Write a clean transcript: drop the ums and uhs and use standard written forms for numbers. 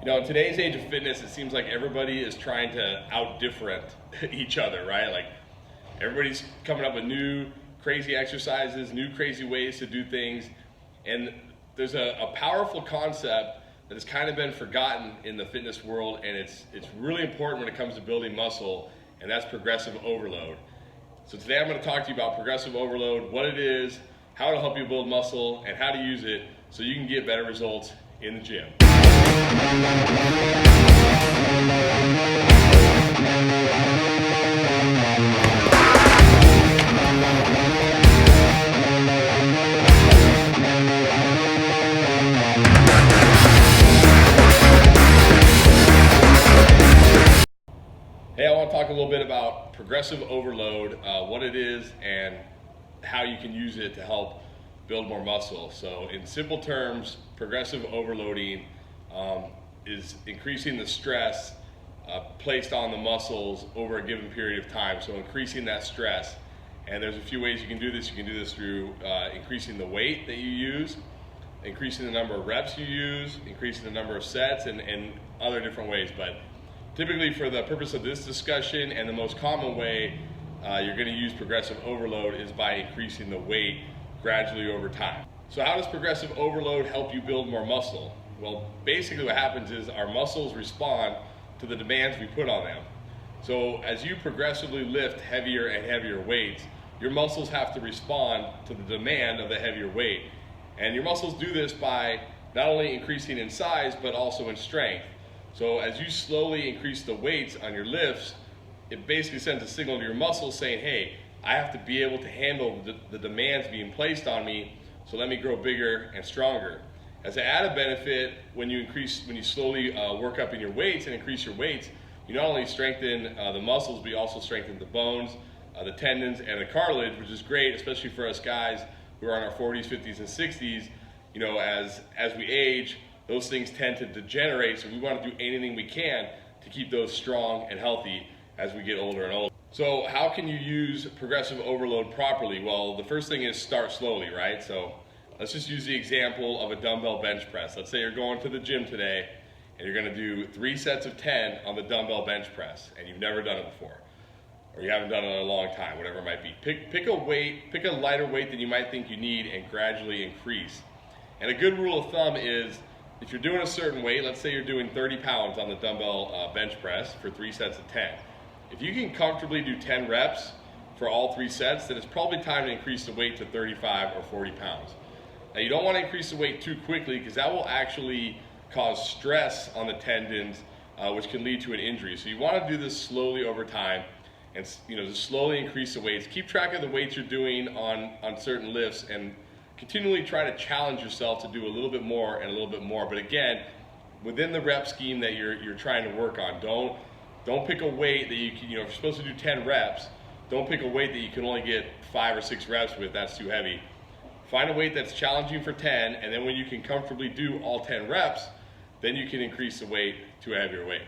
You know, in today's age of fitness, it seems like everybody is trying to out-different each other, right? Like everybody's coming up with new crazy exercises, new crazy ways to do things. And there's a powerful concept that has kind of been forgotten in the fitness world, and it's really important when it comes to building muscle, and that's progressive overload. So today I'm going to talk to you about progressive overload, what it is, how it'll help you build muscle, and how to use it so you can get better results in the gym. Hey, I want to talk a little bit about progressive overload, what it is and how you can use it to help build more muscle. So in simple terms, progressive overloading is increasing the stress placed on the muscles over a given period of time. So increasing that stress. And there's a few ways you can do this. You can do this through increasing the weight that you use, increasing the number of reps you use, increasing the number of sets, and other different ways. But typically for the purpose of this discussion, and the most common way you're going to use progressive overload is by increasing the weight gradually over time. So how does progressive overload help you build more muscle? Well, basically what happens is our muscles respond to the demands we put on them. So as you progressively lift heavier and heavier weights, your muscles have to respond to the demand of the heavier weight. And your muscles do this by not only increasing in size, but also in strength. So as you slowly increase the weights on your lifts, it basically sends a signal to your muscles saying, hey, I have to be able to handle the demands being placed on me, so let me grow bigger and stronger. As an added benefit, when you slowly work up in your weights and increase your weights, you not only strengthen the muscles, but you also strengthen the bones, the tendons, and the cartilage, which is great, especially for us guys who are in our 40s, 50s, and 60s. You know, as we age, those things tend to degenerate, so we want to do anything we can to keep those strong and healthy as we get older and older. So how can you use progressive overload properly? Well, the first thing is start slowly, right? So let's just use the example of a dumbbell bench press. Let's say you're going to the gym today and you're going to do 3 sets of 10 on the dumbbell bench press, and you've never done it before, or you haven't done it in a long time, whatever it might be. Pick a weight, pick a lighter weight than you might think you need, and gradually increase. And a good rule of thumb is, if you're doing a certain weight, let's say you're doing 30 pounds on the dumbbell bench press for 3 sets of 10. If you can comfortably do 10 reps for all 3 sets, then it's probably time to increase the weight to 35 or 40 pounds. Now you don't want to increase the weight too quickly, because that will actually cause stress on the tendons, which can lead to an injury. So you want to do this slowly over time, and just slowly increase the weights. Keep track of the weights you're doing on certain lifts, and continually try to challenge yourself to do a little bit more and a little bit more. But again, within the rep scheme that you're trying to work on, don't pick a weight that you can, if you're supposed to do 10 reps, don't pick a weight that you can only get 5 or 6 reps with. That's too heavy. Find a weight that's challenging for 10, and then when you can comfortably do all 10 reps, then you can increase the weight to a heavier weight.